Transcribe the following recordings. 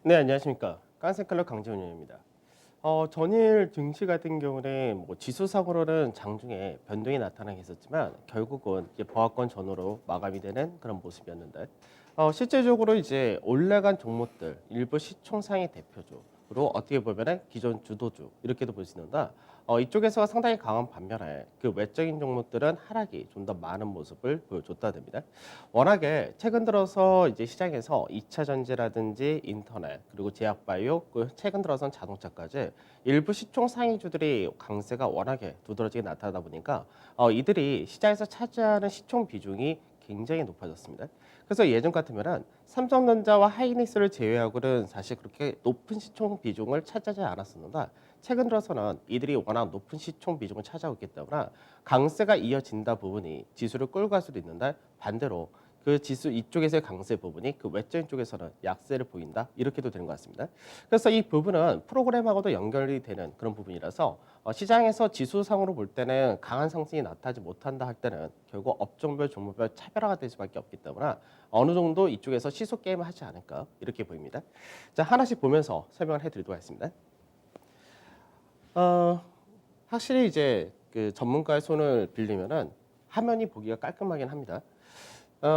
네, 안녕하십니까. 깐센클럽 강재훈입니다. 전일 증시 같은 경우는 뭐 지수상으로는 장중에 변동이 나타나긴 했었지만 결국은 이제 보합권 전후로 마감이 되는 그런 모습이었는데 실제적으로 이제 올라간 종목들 일부 시총상위 대표주로 어떻게 보면은 기존 주도주 이렇게도 볼 수 있는데 이쪽에서 상당히 강한 반면에 그 외적인 종목들은 하락이 좀 더 많은 모습을 보여줬다 됩니다. 워낙에 최근 들어서 이제 시장에서 2차 전지라든지 인터넷 그리고 제약바이오 최근 들어선 자동차까지 일부 시총 상위주들이 강세가 워낙에 두드러지게 나타나다 보니까 이들이 시장에서 차지하는 시총 비중이 굉장히 높아졌습니다. 그래서 예전 같으면은 삼성전자와 하이닉스를 제외하고는 사실 그렇게 높은 시총 비중을 차지하지 않았었는데 최근 들어서는 이들이 워낙 높은 시총 비중을 차지하고 있기 때문에 강세가 이어진다 부분이 지수를 끌고 갈 수도 있는데 반대로 그 지수 이쪽에서의 강세 부분이 그 외적인 쪽에서는 약세를 보인다 이렇게도 되는 것 같습니다. 그래서 이 부분은 프로그램하고도 연결이 되는 그런 부분이라서 시장에서 지수상으로 볼 때는 강한 상승이 나타나지 못한다 할 때는 결국 업종별 종목별 차별화가 될 수밖에 없기 때문에 어느 정도 이쪽에서 시소 게임을 하지 않을까 이렇게 보입니다. 자, 하나씩 보면서 설명을 해드리도록 하겠습니다. 어, 확실히 이제 그 전문가의 손을 빌리면은 화면이 보기가 깔끔하긴 합니다.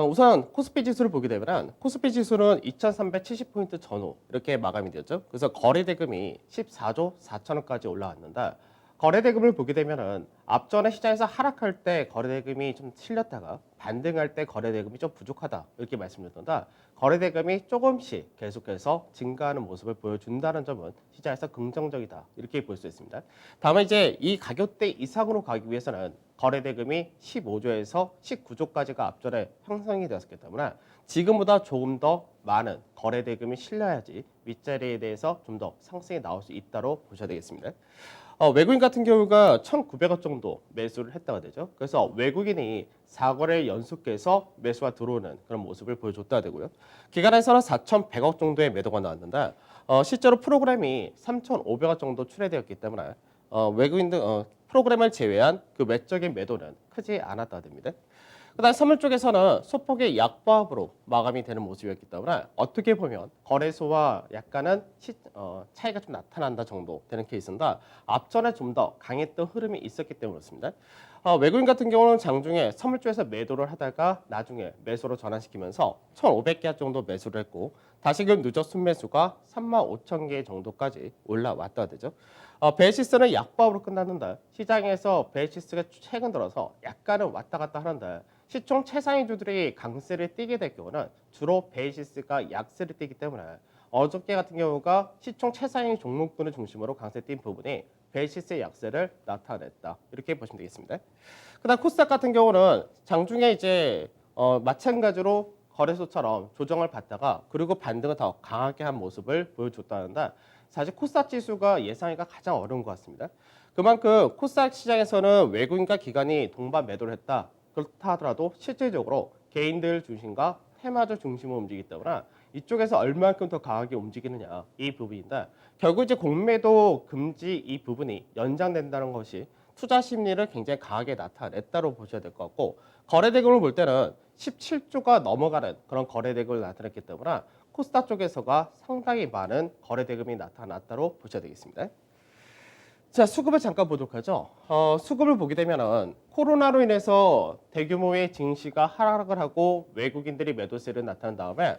우선 코스피 지수를 보게 되면 코스피 지수는 2370포인트 전후 이렇게 마감이 되었죠. 그래서 거래대금이 14조 4천억까지 올라왔는데 거래대금을 보게 되면은 앞전에 시장에서 하락할 때 거래대금이 좀 실렸다가 반등할 때 거래대금이 좀 부족하다 이렇게 말씀드렸던데 거래대금이 조금씩 계속해서 증가하는 모습을 보여준다는 점은 시장에서 긍정적이다 이렇게 볼 수 있습니다. 다만 이제 이 가격대 이상으로 가기 위해서는 거래대금이 15조에서 19조까지가 앞전에 형성이 되었기 때문에 지금보다 조금 더 많은 거래대금이 실려야지 윗자리에 대해서 좀 더 상승이 나올 수 있다고 보셔야 되겠습니다. 외국인 같은 경우가 1,900억 정도 매수를 했다가 되죠. 그래서 외국인이 4거래 연속해서 매수가 들어오는 그런 모습을 보여줬다 되고요. 기간에서는 4,100억 정도의 매도가 나왔는데 실제로 프로그램이 3,500억 정도 출회되었기 때문에 외국인들 프로그램을 제외한 그 외적인 매도는 크지 않았다 됩니다. 그다음 선물 쪽에서는 소폭의 약보합으로 마감이 되는 모습이었기 때문에 어떻게 보면 거래소와 약간은 차이가 좀 나타난다 정도 되는 케이스인데 앞전에 좀 더 강했던 흐름이 있었기 때문에 그렇습니다. 외국인 같은 경우는 장중에 선물 쪽에서 매도를 하다가 나중에 매수로 전환시키면서 1,500개 정도 매수를 했고 다시금 누적 순매수가 35,000개 정도까지 올라왔다 되죠. 베이시스는 약보합으로 끝났는데 시장에서 베이시스가 최근 들어서 약간은 왔다 갔다 하는데 시총 최상위주들이 강세를 띠게 될 경우는 주로 베이시스가 약세를 띠기 때문에 어저께 같은 경우가 시총 최상위 종목군을 중심으로 강세 띈 부분이 베이시스의 약세를 나타냈다 이렇게 보시면 되겠습니다. 그다음 코스닥 같은 경우는 장중에 이제 마찬가지로 거래소처럼 조정을 받다가 그리고 반등을 더 강하게 한 모습을 보여줬다는데 사실 코스닥 지수가 예상하기가 가장 어려운 것 같습니다. 그만큼 코스닥 시장에서는 외국인과 기관이 동반 매도를 했다. 그렇다 하더라도 실질적으로 개인들 중심과 테마주 중심으로 움직이기 때문에 이쪽에서 얼만큼 더 강하게 움직이느냐 이 부분인데 결국 이제 공매도 금지 이 부분이 연장된다는 것이 투자 심리를 굉장히 강하게 나타냈다고 보셔야 될 것 같고 거래대금을 볼 때는 17조가 넘어가는 그런 거래대금을 나타냈기 때문에 코스닥 쪽에서가 상당히 많은 거래대금이 나타났다고 보셔야 되겠습니다. 자, 수급을 잠깐 보도록 하죠. 수급을 보게 되면은 코로나로 인해서 대규모의 증시가 하락을 하고 외국인들이 매도세를 나타난 다음에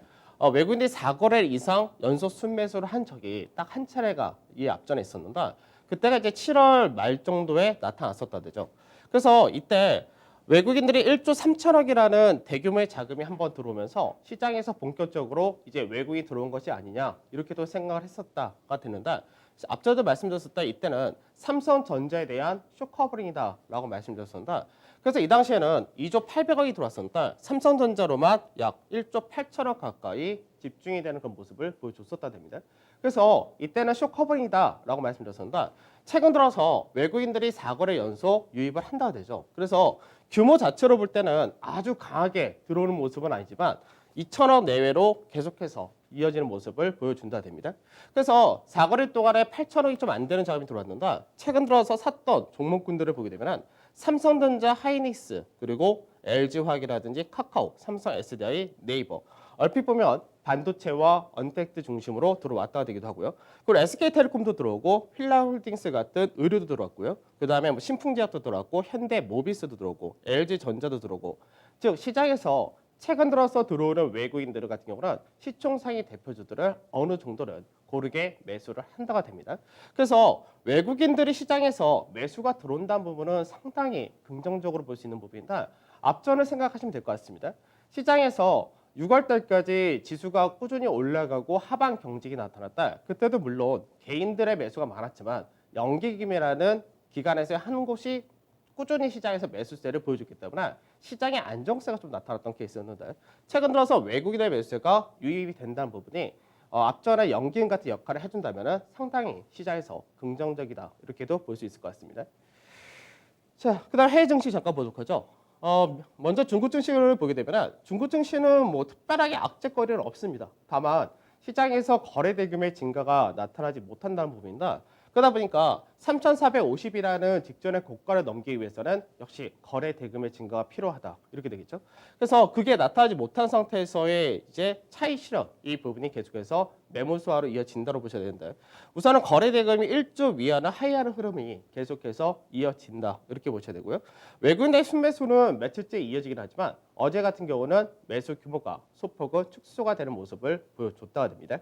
외국인들이 4거래 이상 연속 순매수를 한 적이 딱 한 차례가 이 앞전에 있었는데 그때가 이제 7월 말 정도에 나타났었다 되죠. 그래서 이때 외국인들이 1조 3천억이라는 대규모의 자금이 한번 들어오면서 시장에서 본격적으로 이제 외국이 들어온 것이 아니냐 이렇게도 생각을 했었다가 되는데 앞서도 말씀드렸었다 이때는 삼성전자에 대한 쇼커버링이다라고 말씀드렸었는데 그래서 이 당시에는 2조 800억이 들어왔었는데 삼성전자로만 약 1조 8천억 가까이 집중이 되는 그런 모습을 보여줬었다 됩니다. 그래서 이때는 쇼커버링이다라고 말씀드렸었는데 최근 들어서 외국인들이 4거래 연속 유입을 한다 되죠. 그래서 규모 자체로 볼 때는 아주 강하게 들어오는 모습은 아니지만 2천억 내외로 계속해서 이어지는 모습을 보여준다 됩니다. 그래서 4거래 동안에 8천억이 좀 안 되는 자금이 들어왔는데 최근 들어서 샀던 종목군들을 보게 되면 삼성전자, 하이닉스 그리고 LG화학이라든지 카카오, 삼성 SDI, 네이버 얼핏 보면 반도체와 언택트 중심으로 들어왔다가 되기도 하고요. 그리고 SK텔레콤도 들어오고 힐라홀딩스 같은 의료도 들어왔고요. 그다음에 뭐 신풍제약도 들어왔고 현대모비스도 들어오고 LG전자도 들어오고 즉 시장에서 최근 들어서 들어오는 외국인들 같은 경우는 시총상위 대표주들을 어느 정도는 고르게 매수를 한다가 됩니다. 그래서 외국인들이 시장에서 매수가 들어온다는 부분은 상당히 긍정적으로 볼 수 있는 부분이다. 앞전을 생각하시면 될 것 같습니다. 시장에서 6월 달까지 지수가 꾸준히 올라가고 하방 경직이 나타났다. 그때도 물론 개인들의 매수가 많았지만 연기금이라는 기관에서 한 곳이 꾸준히 시장에서 매수세를 보여줬기 때문에 시장의 안정세가 좀 나타났던 케이스였는데 최근 들어서 외국인의 매수세가 유입이 된다는 부분이 앞전에 연기금 같은 역할을 해준다면 상당히 시장에서 긍정적이다 이렇게도 볼 수 있을 것 같습니다. 자, 그다음 해외 증시 잠깐 보도록 하죠. 먼저 중국 증시를 보게 되면 중국 증시는 뭐 특별하게 악재거리는 없습니다. 다만 시장에서 거래 대금의 증가가 나타나지 못한다는 부분이다. 그러다 보니까 3,450이라는 직전의 고가를 넘기기 위해서는 역시 거래 대금의 증가가 필요하다. 이렇게 되겠죠. 그래서 그게 나타나지 못한 상태에서의 이제 차익 실현 이 부분이 계속해서 매물수화로 이어진다고 보셔야 되는데 우선은 거래 대금이 1조 위안을 하회하는 흐름이 계속해서 이어진다. 이렇게 보셔야 되고요. 외국인의 순매수는 며칠째 이어지긴 하지만 어제 같은 경우는 매수 규모가 소폭은 축소가 되는 모습을 보여줬다가 됩니다.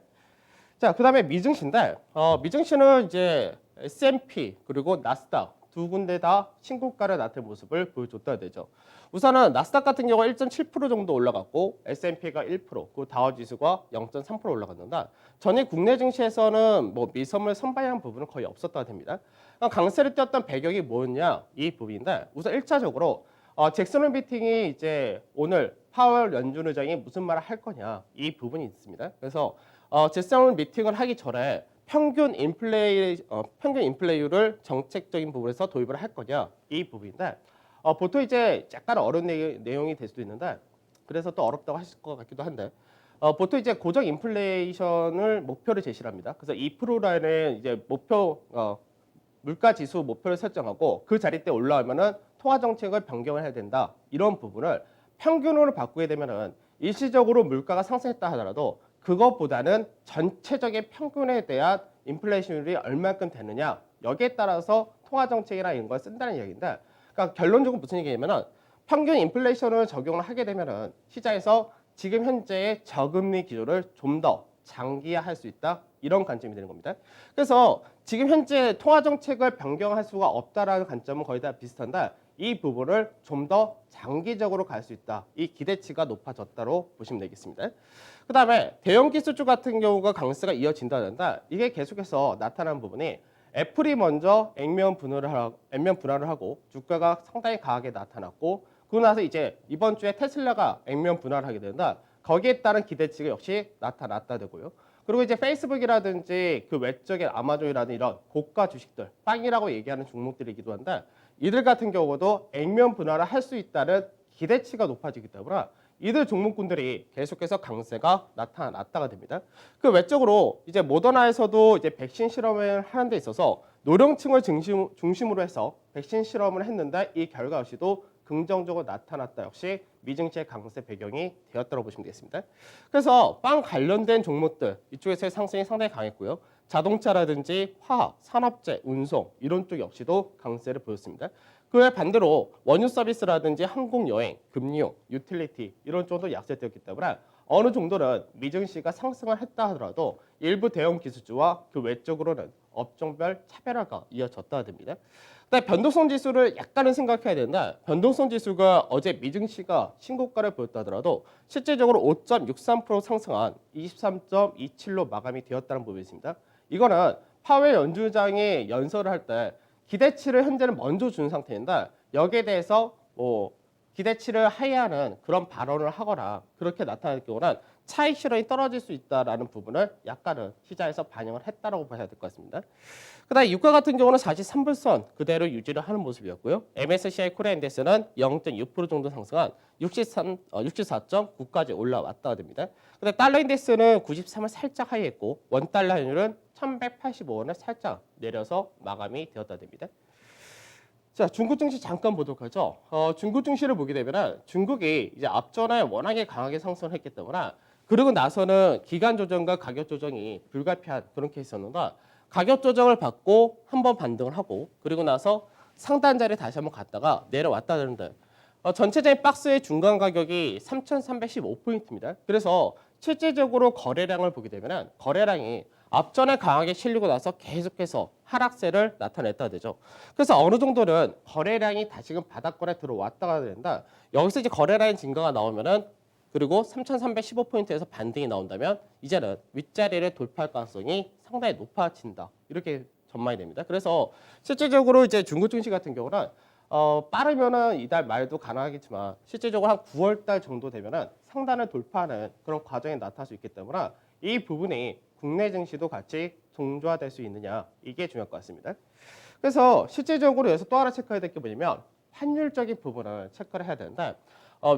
자, 그다음에 미증시인데 미증시는 이제 S&P 그리고 나스닥 두 군데 다 신고가를 나타낸 모습을 보여줬다 되죠. 우선은 나스닥 같은 경우 1.7% 정도 올라갔고 S&P가 1%, 그리고 다우지수가 0.3% 올라갔는데 전일 국내 증시에서는 뭐 미선물 선반영 부분은 거의 없었다 됩니다. 강세를 띄었던 배경이 뭐였냐 이 부분인데 우선 1차적으로 잭슨 홀 미팅이 이제 오늘 파월 연준 의장이 무슨 말을 할 거냐 이 부분이 있습니다. 그래서 잭슨 홀 미팅을 하기 전에 평균 인플레이율을 정책적인 부분에서 도입을 할 거냐 이 부분인데 보통 이제 약간 어려운 내용이 될 수도 있는데 그래서 또 어렵다고 하실 것 같기도 한데 보통 이제 고정 인플레이션을 목표를 제시를 합니다. 그래서 2%라는 이제 목표 물가 지수 목표를 설정하고 그 자리 때 올라오면은 통화 정책을 변경을 해야 된다. 이런 부분을 평균으로 바꾸게 되면은 일시적으로 물가가 상승했다 하더라도 그것보다는 전체적인 평균에 대한 인플레이션율이 얼마큼 되느냐 여기에 따라서 통화 정책이나 이런 걸 쓴다는 이야기인데 그러니까 결론적으로 무슨 얘기냐면은 평균 인플레이션을 적용을 하게 되면은 시장에서 지금 현재의 저금리 기조를 좀 더 장기화할 수 있다 이런 관점이 되는 겁니다. 그래서 지금 현재 통화 정책을 변경할 수가 없다라는 관점은 거의 다 비슷한데 이 부분을 좀 더 장기적으로 갈 수 있다. 이 기대치가 높아졌다로 보시면 되겠습니다. 그다음에 대형 기술주 같은 경우가 강세가 이어진다는데 이게 계속해서 나타나는 부분이 애플이 먼저 액면 분할을 하고 주가가 상당히 강하게 나타났고 그러고 나서 이제 이번 주에 테슬라가 액면 분할을 하게 된다. 거기에 따른 기대치가 역시 나타났다 되고요. 그리고 이제 페이스북이라든지 그 외적인 아마존이라든 이런 고가 주식들, 빵이라고 얘기하는 종목들이기도 한데 이들 같은 경우도 액면 분할을 할 수 있다는 기대치가 높아지기 때문에 이들 종목군들이 계속해서 강세가 나타났다가 됩니다. 그 외적으로 이제 모더나에서도 이제 백신 실험을 하는 데 있어서 노령층을 중심으로 해서 백신 실험을 했는데 이 결과 역시도 긍정적으로 나타났다. 역시 미증시의 강세 배경이 되었다고 보시면 되겠습니다. 그래서 빵 관련된 종목들 이쪽에서의 상승이 상당히 강했고요. 자동차라든지 화학, 산업재, 운송 이런 쪽 역시도 강세를 보였습니다. 그에 반대로 원유 서비스라든지 항공 여행, 금융, 유틸리티 이런 쪽도 약세되었기 때문에 어느 정도는 미증시가 상승을 했다 하더라도 일부 대형 기술주와 그 외적으로는 업종별 차별화가 이어졌다 됩니다. 근데 변동성 지수를 약간은 생각해야 되는데 변동성 지수가 어제 미증시가 신고가를 보였다 하더라도 실질적으로 5.63% 상승한 23.27로 마감이 되었다는 부분이 있습니다. 이거는 파웰 연준의장이 연설을 할 때 기대치를 현재는 먼저 준 상태인데 여기에 대해서 뭐 기대치를 하회하는 그런 발언을 하거나 그렇게 나타날 경우는 차익 실현이 떨어질 수 있다라는 부분을 약간은 시장에서 반영을 했다라고 봐야 될 것 같습니다. 그다음 유가 같은 경우는 43불선 그대로 유지를 하는 모습이었고요. MSCI 코리아 인덱스는 0.6% 정도 상승한 64.9까지 올라왔다 됩니다. 근데 달러 인덱스는 93을 살짝 하회했고 원 달러 환율은 1,185원을 살짝 내려서 마감이 되었다 됩니다. 자, 중국 증시 잠깐 보도록 하죠. 중국 증시를 보게 되면 중국이 이제 앞전에 워낙에 강하게 상승을 했기 때문에 그리고 나서는 기간 조정과 가격 조정이 불가피한 그런 케이스였는데 가격 조정을 받고 한번 반등을 하고 그리고 나서 상단 자리에 다시 한번 갔다가 내려왔다 그러는데 전체적인 박스의 중간 가격이 3,315포인트입니다. 그래서 실질적으로 거래량을 보게 되면 거래량이 앞전에 강하게 실리고 나서 계속해서 하락세를 나타냈다 되죠. 그래서 어느 정도는 거래량이 다시금 바닥권에 들어왔다가 된다. 여기서 이제 거래량 증가가 나오면은 그리고 3,315포인트에서 반등이 나온다면 이제는 윗자리를 돌파할 가능성이 상당히 높아진다. 이렇게 전망이 됩니다. 그래서 실질적으로 이제 중국 증시 같은 경우는 빠르면은 이달 말도 가능하겠지만 실질적으로 한 9월 달 정도 되면은 상단을 돌파하는 그런 과정이 나타날 수 있기 때문에 이 부분이 국내 증시도 같이 동조화될 수 있느냐 이게 중요할 것 같습니다. 그래서 실질적으로 여기서 또 하나 체크해야 될 게 뭐냐면 환율적인 부분을 체크를 해야 되는데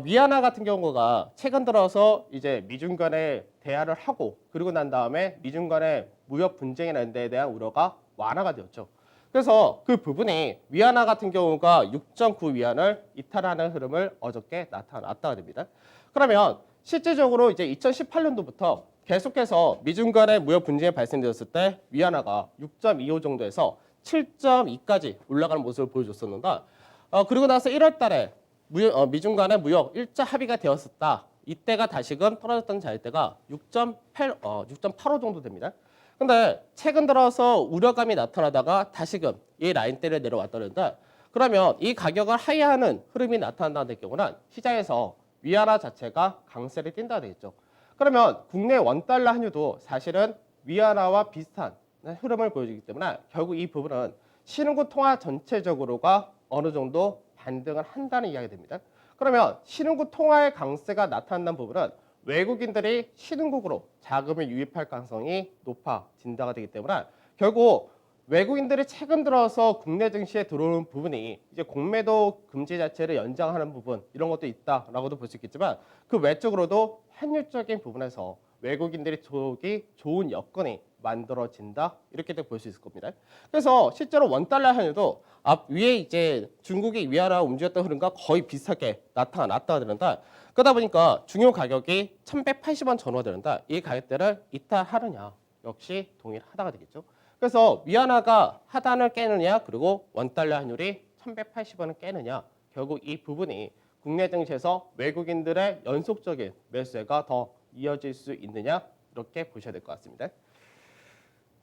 위안화 같은 경우가 최근 들어서 이제 미중 간의 대화를 하고 그리고 난 다음에 미중 간의 무역 분쟁이라는 데에 대한 우려가 완화가 되었죠. 그래서 그 부분이 위안화 같은 경우가 6.9 위안을 이탈하는 흐름을 어저께 나타났다가 됩니다. 그러면 실질적으로 이제 2018년도부터 계속해서 미중 간의 무역 분쟁이 발생되었을 때 위안화가 6.25 정도에서 7.2까지 올라가는 모습을 보여줬었는데 그리고 나서 1월 달에 미중 간의 무역 일자 합의가 되었었다. 이때가 다시금 떨어졌던 자리대가 6.85 정도 됩니다. 근데 최근 들어서 우려감이 나타나다가 다시금 이 라인대를 내려왔다는데 그러면 이 가격을 하회하는 흐름이 나타난다는 경우는 시장에서 위안화 자체가 강세를 띈다 되겠죠. 그러면 국내 원달러 환율도 사실은 위안화와 비슷한 흐름을 보여주기 때문에 결국 이 부분은 신흥국 통화 전체적으로가 어느 정도 반등을 한다는 이야기가 됩니다. 그러면 신흥국 통화의 강세가 나타난다는 부분은 외국인들이 신흥국으로 자금을 유입할 가능성이 높아진다가 되기 때문에 결국 외국인들이 최근 들어서 국내 증시에 들어오는 부분이 이제 공매도 금지 자체를 연장하는 부분 이런 것도 있다라고도 볼 수 있겠지만 그 외적으로도 환율적인 부분에서 외국인들이 들어오기 좋은 여건이 만들어진다 이렇게도 볼 수 있을 겁니다. 그래서 실제로 원달러 환율도 앞 위에 이제 중국이 위안화 움직였던 흐름과 거의 비슷하게 나타났다 그러는데 그러다 보니까 중요 가격이 1,180원 전후되는데 이 가격대를 이탈하느냐 역시 동일하다가 되겠죠. 그래서 위안화가 하단을 깨느냐 그리고 원달러 환율이 1,180원을 깨느냐 결국 이 부분이 국내 증시에서 외국인들의 연속적인 매수세가 더 이어질 수 있느냐 이렇게 보셔야 될 것 같습니다.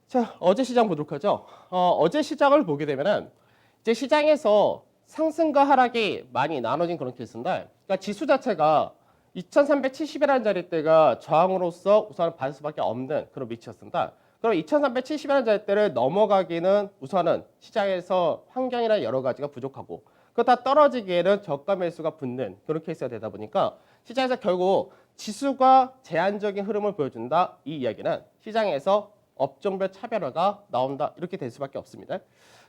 자, 어제 시장 보도록 하죠. 어제 시장을 보게 되면은 이제 시장에서 상승과 하락이 많이 나눠진 그런 케이스인데, 그러니까 지수 자체가 2,370이라는 자리대가 저항으로서 우선 받을 수밖에 없는 그런 위치였습니다. 그럼 2,370이라는 자리대를 넘어가기는 우선은 시장에서 환경이나 여러 가지가 부족하고 그렇다 떨어지기에는 저가 매수가 붙는 그런 케이스가 되다 보니까 시장에서 결국 지수가 제한적인 흐름을 보여준다. 이 이야기는 시장에서 업종별 차별화가 나온다. 이렇게 될 수밖에 없습니다.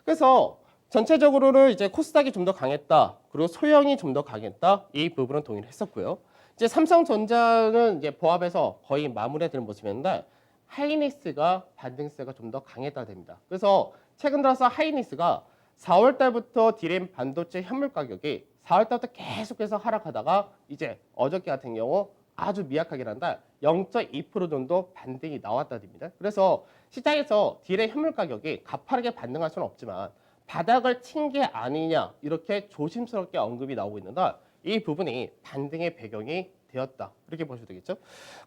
그래서 전체적으로는 이제 코스닥이 좀 더 강했다. 그리고 소형이 좀 더 강했다. 이 부분은 동일했었고요. 이제 삼성전자는 이제 보합해서 거의 마무리되는 모습이었는데 하이닉스가 반등세가 좀 더 강했다 됩니다. 그래서 최근 들어서 하이닉스가 4월 달부터 디램 반도체 현물 가격이 4월 달부터 계속해서 하락하다가 이제 어저께 같은 경우 아주 미약하긴 한데 0.2% 정도 반등이 나왔다 됩니다. 그래서 시장에서 디램 현물 가격이 가파르게 반등할 수는 없지만 바닥을 친 게 아니냐 이렇게 조심스럽게 언급이 나오고 있는데 이 부분이 반등의 배경이 되었다 이렇게 보셔도 되겠죠.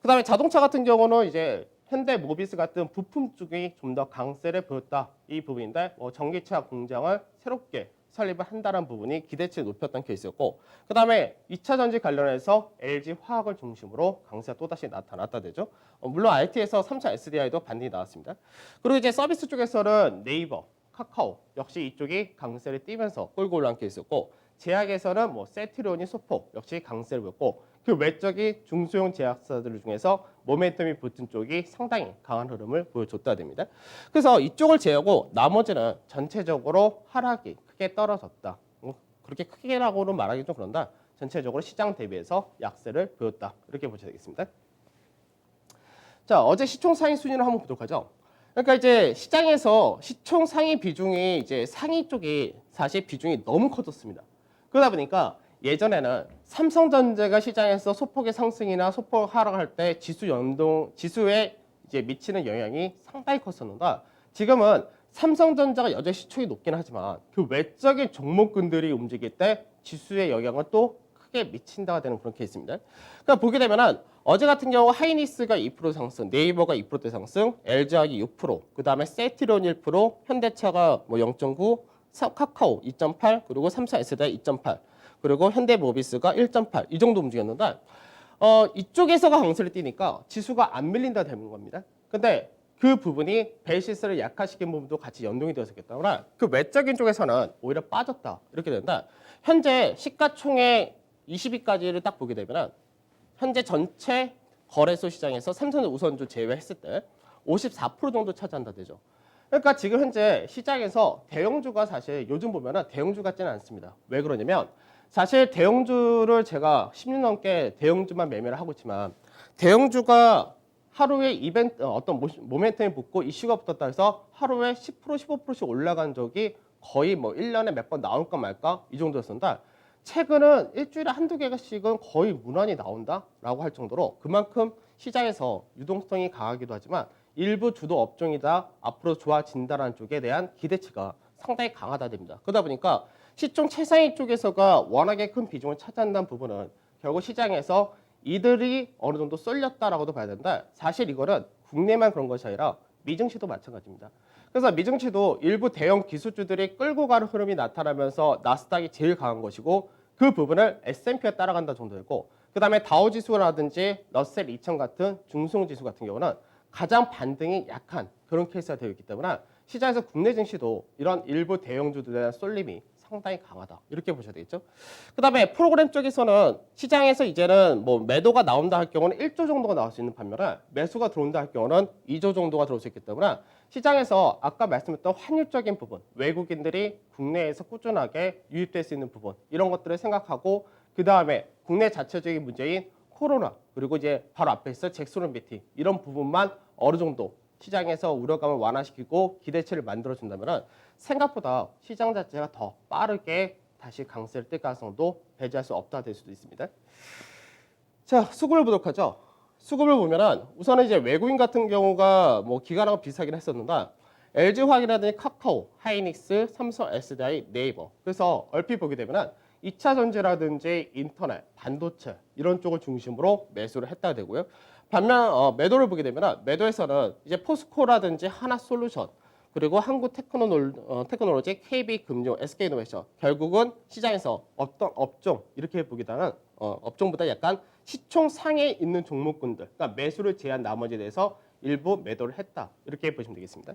그다음에 자동차 같은 경우는 이제 현대 모비스 같은 부품 쪽이 좀 더 강세를 보였다 이 부분인데 전기차 공장을 새롭게 설립을 한다는 부분이 기대치를 높였던 케이스였고 그다음에 2차 전지 관련해서 LG 화학을 중심으로 강세가 또다시 나타났다 되죠. 물론 IT에서 3차 SDI도 반등이 나왔습니다. 그리고 이제 서비스 쪽에서는 네이버, 카카오 역시 이쪽이 강세를 띠면서 끌고 올라온 케이스였고 제약에서는 세트리온이 소폭 역시 강세를 보였고 그 외적인 중소형 제약사들 중에서 모멘텀이 붙은 쪽이 상당히 강한 흐름을 보여줬다 됩니다. 그래서 이쪽을 제외하고 나머지는 전체적으로 하락이 크게 떨어졌다. 그렇게 크게라고는 말하기 좀 그런다. 전체적으로 시장 대비해서 약세를 보였다. 이렇게 보셔야 되겠습니다. 자, 어제 시총 상위 순위를 한번 보도록 하죠. 그러니까 이제 시장에서 시총 상위 비중이 이제 상위 쪽이 사실 비중이 너무 커졌습니다. 그러다 보니까 예전에는 삼성전자가 시장에서 소폭의 상승이나 소폭 하락할 때 지수에 이제 미치는 영향이 상당히 컸었는데 지금은 삼성전자가 여전히 시총이 높긴 하지만 그 외적인 종목군들이 움직일 때 지수의 영향은 또 크게 미친다가 되는 그런 케이스입니다. 그러니까 보게 되면은 어제 같은 경우 하이닉스가 2% 상승, 네이버가 2%대 상승, LG화학이 6%, 그 다음에 세트리온 1%, 현대차가 뭐 0.9, 카카오 2.8, 그리고 삼성 S다이 2.8, 그리고 현대모비스가 1.8 이 정도 움직였는데 이쪽에서가 강세를 띠니까 지수가 안 밀린다 되는 겁니다. 근데 그 부분이 베이시스를 약화시킨 부분도 같이 연동이 되었기 때문에 그 외적인 쪽에서는 오히려 빠졌다 이렇게 된다. 현재 시가총액 20위까지를 딱 보게 되면 현재 전체 거래소 시장에서 삼성전자 우선주 제외했을 때 54% 정도 차지한다 되죠. 그러니까 지금 현재 시장에서 대형주가 사실 요즘 보면은 대형주 같지는 않습니다. 왜 그러냐면 사실 대형주를 제가 10년 넘게 대형주만 매매를 하고 있지만 대형주가 하루에 이벤트 어떤 모멘텀이 붙고 이슈가 붙었다 해서 하루에 10% 15%씩 올라간 적이 거의 뭐 1년에 몇 번 나올까 말까 이 정도였었는데 최근은 일주일에 한두 개씩은 거의 무난히 나온다라고 할 정도로 그만큼 시장에서 유동성이 강하기도 하지만 일부 주도 업종이다 앞으로 좋아진다라는 쪽에 대한 기대치가 상당히 강하다 됩니다. 그러다 보니까 시총 최상위 쪽에서가 워낙에 큰 비중을 차지한다는 부분은 결국 시장에서 이들이 어느 정도 쏠렸다라고도 봐야 된다. 사실 이거는 국내만 그런 것이 아니라 미증시도 마찬가지입니다. 그래서 미증시도 일부 대형 기술주들이 끌고 가는 흐름이 나타나면서 나스닥이 제일 강한 것이고 그 부분을 S&P가 따라간다 정도였고 그 다음에 다우지수라든지 러셀 2000 같은 중소지수 같은 경우는 가장 반등이 약한 그런 케이스가 되어 있기 때문에 시장에서 국내 증시도 이런 일부 대형주들에 대한 쏠림이 상당히 강하다 이렇게 보셔야 되겠죠. 그 다음에 프로그램 쪽에서는 시장에서 이제는 뭐 매도가 나온다 할 경우는 1조 정도가 나올 수 있는 반면에 매수가 들어온다 할 경우는 2조 정도가 들어올 수 있기 때문에 시장에서 아까 말씀했던 환율적인 부분 외국인들이 국내에서 꾸준하게 유입될 수 있는 부분 이런 것들을 생각하고 그 다음에 국내 자체적인 문제인 코로나 그리고 이제 바로 앞에 있어 잭소론 미팅 이런 부분만 어느 정도 시장에서 우려감을 완화시키고 기대치를 만들어준다면 생각보다 시장 자체가 더 빠르게 다시 강세를 뜰 가능성도 배제할 수 없다 될 수도 있습니다. 자, 수급을 보도록 하죠. 수급을 보면은 우선은 이제 외국인 같은 경우가 뭐 기관하고 비슷하긴 했었는데 LG화학이라든지 카카오, 하이닉스, 삼성 SDI, 네이버. 그래서 얼핏 보게 되면은 2차 전지라든지 인터넷, 반도체 이런 쪽을 중심으로 매수를 했다 되고요. 반면 매도를 보게 되면 매도에서는 이제 포스코라든지 하나솔루션 그리고 한국테크놀로지, KB금융, SK이노베이션 결국은 시장에서 어떤 업종 이렇게 보기보다는 업종보다 약간 시총 상에 있는 종목군들 그러니까 매수를 제한 나머지에 대해서 일부 매도를 했다 이렇게 보시면 되겠습니다.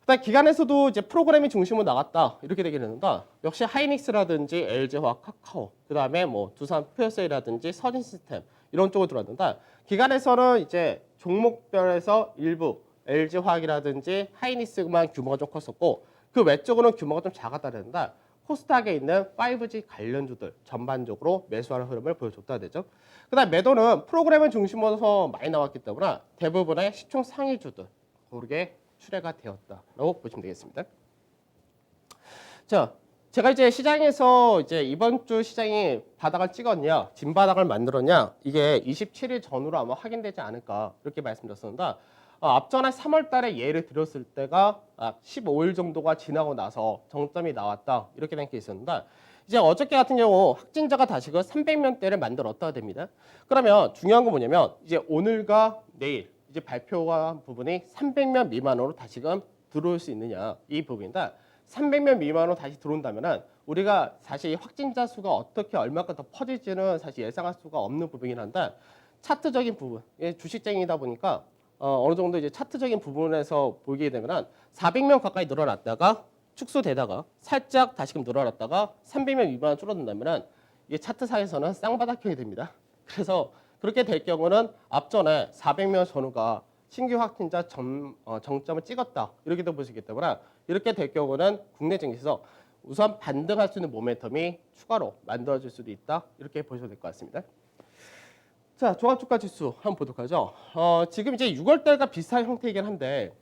그다음 기관에서도 이제 프로그램이 중심으로 나갔다 이렇게 되게 되는데 역시 하이닉스라든지 LG화학, 카카오 그다음에 뭐 두산 퓨어세이라든지 서진시스템 이런 쪽으로 들어왔는데 기관에서는 이제 종목별에서 일부 LG화학이라든지 하이닉스만 규모가 좀 컸었고 그 외적으로는 규모가 좀 작았다는데 코스닥에 있는 5G 관련주들 전반적으로 매수하는 흐름을 보여줬다 되죠. 그다음 매도는 프로그램을 중심으로 많이 나왔기 때문에 대부분의 시총 상위주들 고르게 출회가 되었다라고 보시면 되겠습니다. 자, 제가 이제 시장에서 이제 이번 주 시장이 바닥을 찍었냐, 진바닥을 만들었냐, 이게 27일 전후로 아마 확인되지 않을까 이렇게 말씀드렸었는데 앞전에 3월 달에 예를 들었을 때가 15일 정도가 지나고 나서 정점이 나왔다 이렇게 된 게 있었는데 이제 어저께 같은 경우 확진자가 다시금 300명대를 만들었다 됩니다. 그러면 중요한 건 뭐냐면 이제 오늘과 내일 이제 발표한 부분이 300명 미만으로 다시금 들어올 수 있느냐 이 부분인데 300명 미만으로 다시 들어온다면은 우리가 사실 확진자 수가 어떻게 얼마큼 더 퍼질지는 사실 예상할 수가 없는 부분이긴 한데 차트적인 부분, 주식쟁이다 보니까 어느 정도 이제 차트적인 부분에서 보게 되면은 400명 가까이 늘어났다가 축소되다가 살짝 다시금 늘어났다가 300명 미만 줄어든다면은 이게 차트상에서는 쌍바닥형이 됩니다. 그래서 그렇게 될 경우는 앞전에 400명 전후가 신규 확진자 정점을 찍었다 이렇게도 볼 수 있기 때문에 이렇게 될 경우는 국내 증시에서 우선 반등할 수 있는 모멘텀이 추가로 만들어질 수도 있다 이렇게 보셔도 될 것 같습니다. 자, 종합주가 지수 한번 보도록 하죠. 지금 이제 6월 달과 비슷한 형태이긴 한데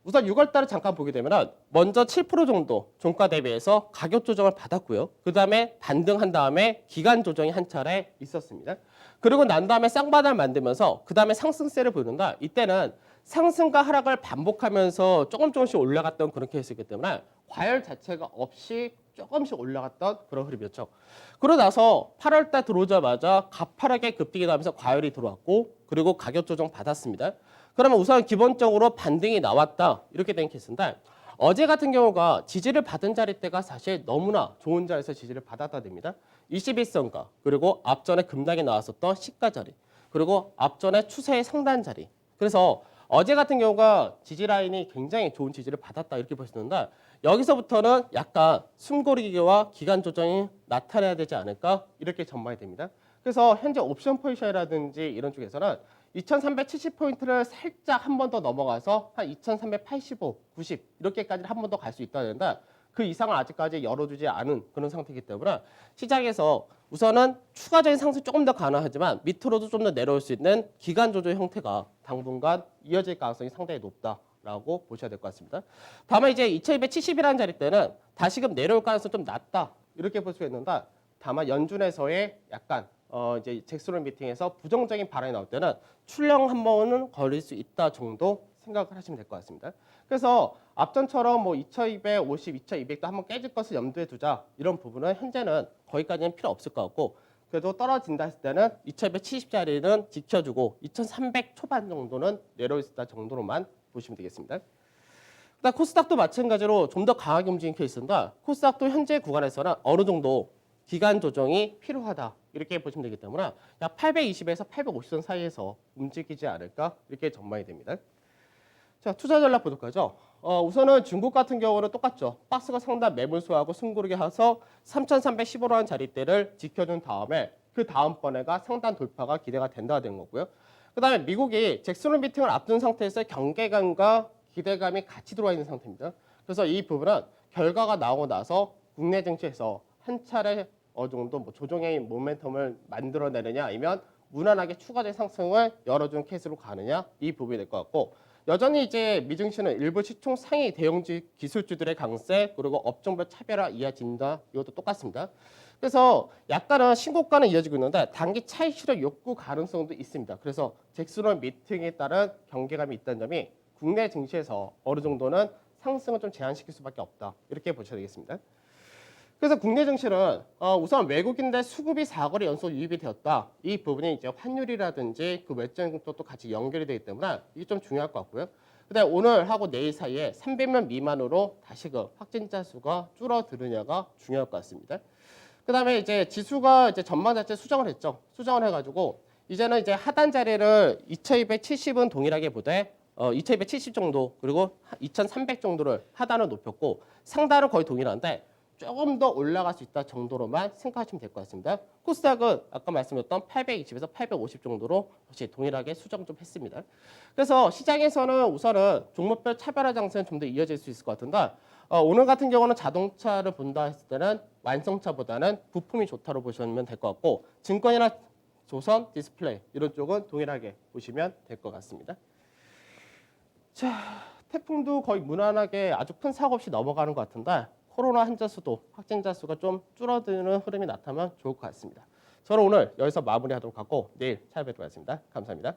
우선 6월 달을 잠깐 보게 되면 먼저 7% 정도 종가 대비해서 가격 조정을 받았고요. 그다음에 반등한 다음에 기간 조정이 한 차례 있었습니다. 그리고 난 다음에 쌍바닥을 만들면서 그다음에 상승세를 보이는다. 이때는 상승과 하락을 반복하면서 조금씩 올라갔던 그런 케이스이기 때문에 과열 자체가 없이 조금씩 올라갔던 그런 흐름이었죠. 그러고 나서 8월 달 들어오자마자 가파르게 급등이 나면서 과열이 들어왔고 그리고 가격 조정 받았습니다. 그러면 우선 기본적으로 반등이 나왔다 이렇게 된 케이스인데 어제 같은 경우가 지지를 받은 자리대가 사실 너무나 좋은 자리에서 지지를 받았다 됩니다. 21선가 그리고 앞전에 급락이 나왔었던 시가 자리 그리고 앞전에 추세의 상단 자리. 그래서 어제 같은 경우가 지지 라인이 굉장히 좋은 지지를 받았다 이렇게 보시는데 여기서부터는 약간 숨고르기와 기간 조정이 나타나야 되지 않을까 이렇게 전망이 됩니다. 그래서 현재 옵션 포지션이라든지 이런 쪽에서는 2370포인트를 살짝 한 번 더 넘어가서 한 2385, 90 이렇게까지 한 번 더 갈 수 있다는데 그 이상을 아직까지 열어주지 않은 그런 상태이기 때문에 시장에서 우선은 추가적인 상승 조금 더 가능하지만 밑으로도 좀 더 내려올 수 있는 기간 조정 형태가 당분간 이어질 가능성이 상당히 높다라고 보셔야 될 것 같습니다. 다만 이제 2270이라는 자리 때는 다시금 내려올 가능성이 좀 낮다 이렇게 볼 수 있는데 다만 연준에서의 약간 이제 잭슨홀 미팅에서 부정적인 발언이 나올 때는 출렁 한 번은 걸릴 수 있다 정도 생각을 하시면 될 것 같습니다. 그래서 앞전처럼 뭐 2250, 2200도 한번 깨질 것을 염두에 두자 이런 부분은 현재는 거기까지는 필요 없을 것 같고 그래도 떨어진다 했을 때는 2270짜리는 지켜주고 2300 초반 정도는 내려올 수 있다 정도로만 보시면 되겠습니다. 그다음 코스닥도 마찬가지로 좀 더 강하게 움직인 케이스인데 코스닥도 현재 구간에서는 어느 정도 기간 조정이 필요하다 이렇게 보시면 되기 때문에 약 820에서 850선 사이에서 움직이지 않을까 이렇게 전망이 됩니다. 자, 투자 전략 보도록 하죠. 우선은 중국 같은 경우는 똑같죠. 박스가 상단 매물수하고 숨고르게 해서 3,315라는 자리대를 지켜준 다음에 그 다음번에가 상단 돌파가 기대가 된다가 된 거고요. 그 다음에 미국이 잭슨홀 미팅을 앞둔 상태에서 경계감과 기대감이 같이 들어와 있는 상태입니다. 그래서 이 부분은 결과가 나오고 나서 국내 증시에서 한 차례 어느 정도 뭐 조정의 모멘텀을 만들어내느냐 아니면 무난하게 추가적인 상승을 열어준 케이스로 가느냐 이 부분이 될 것 같고 여전히 이제 미증시는 일부 시총 상위 대형주 기술주들의 강세 그리고 업종별 차별화 이어진다 이것도 똑같습니다. 그래서 약간은 신고가는 이어지고 있는데 단기 차익 실현 욕구 가능성도 있습니다. 그래서 잭슨홀 미팅에 따른 경계감이 있다는 점이 국내 증시에서 어느 정도는 상승을 좀 제한시킬 수밖에 없다 이렇게 보셔야 되겠습니다. 그래서 국내 증시는 우선 외국인들 수급이 4거래 연속 유입이 되었다. 이 부분이 이제 환율이라든지 그 외적인 것도 같이 연결이 되기 때문에 이게 좀 중요할 것 같고요. 그다음에 오늘하고 내일 사이에 300명 미만으로 다시금 확진자 수가 줄어드느냐가 중요할 것 같습니다. 그다음에 이제 지수가 이제 전망 자체 수정을 했죠. 수정을 해가지고 이제는 이제 하단 자리를 2270은 동일하게 보되 2270 정도 그리고 2300 정도를 하단을 높였고 상단은 거의 동일한데 조금 더 올라갈 수 있다 정도로만 생각하시면 될 것 같습니다. 코스닥은 아까 말씀드렸던 820에서 850 정도로 역시 동일하게 수정 좀 했습니다. 그래서 시장에서는 우선은 종목별 차별화 장세는 좀 더 이어질 수 있을 것 같은데 오늘 같은 경우는 자동차를 본다 했을 때는 완성차보다는 부품이 좋다로 보시면 될 것 같고 증권이나 조선, 디스플레이 이런 쪽은 동일하게 보시면 될 것 같습니다. 자, 태풍도 거의 무난하게 아주 큰 사고 없이 넘어가는 것 같은데 코로나 환자 수도 확진자 수가 좀 줄어드는 흐름이 나타나면 좋을 것 같습니다. 저는 오늘 여기서 마무리하도록 하고 내일 찾아뵙도록 하겠습니다. 감사합니다.